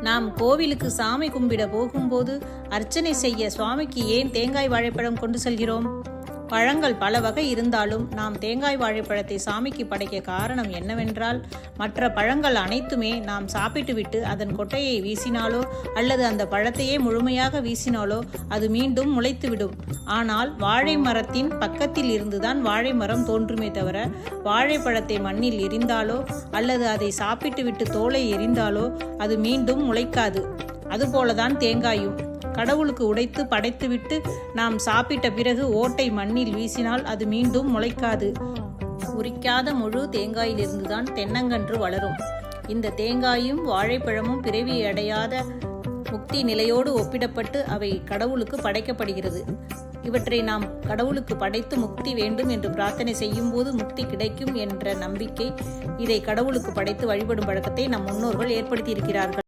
நாம் கோவிலுக்கு சாமி கும்பிட போகும்போது அர்ச்சனை செய்ய சுவாமிக்கு ஏன் தேங்காய் வாழைப்பழம் கொண்டு செல்கிறோம்? பழங்கள் பல வகை இருந்தாலும் நாம் தேங்காய் வாழைப்பழத்தை சாமிக்கு படைக்க காரணம் என்னவென்றால், மற்ற பழங்கள் அனைத்துமே நாம் சாப்பிட்டுவிட்டு அதன் கொட்டையை வீசினாலோ அல்லது அந்த பழத்தையே முழுமையாக வீசினாலோ அது மீண்டும் முளைத்துவிடும். ஆனால் வாழை மரத்தின் பக்கத்தில் இருந்துதான் வாழை மரம் தோன்றுமே தவிர, வாழைப்பழத்தை மண்ணில் எரிந்தாலோ அல்லது அதை சாப்பிட்டுவிட்டு தோலை எரிந்தாலோ அது மீண்டும் முளைக்காது. அதுபோலதான் தேங்காயும். கடவுளுக்கு உடைத்து படைத்துவிட்டு நாம் சாப்பிட்ட பிறகு ஓட்டை மண்ணில் வீசினால் அது மீண்டும் முளைக்காது. உரிக்காத முழு தேங்காயிலிருந்துதான் தென்னங்கன்று வளரும். இந்த தேங்காயும் வாழைப்பழமும் பிறவி அடையாத முக்தி நிலையோடு ஒப்பிடப்பட்டு அவை கடவுளுக்கு படைக்கப்படுகிறது. இவற்றை நாம் கடவுளுக்கு படைத்து முக்தி வேண்டும் என்று பிரார்த்தனை செய்யும் போது முக்தி கிடைக்கும் என்ற நம்பிக்கை, இதை கடவுளுக்கு படைத்து வழிபடும் பழக்கத்தை நம் முன்னோர்கள் ஏற்படுத்தி இருக்கிறார்கள்.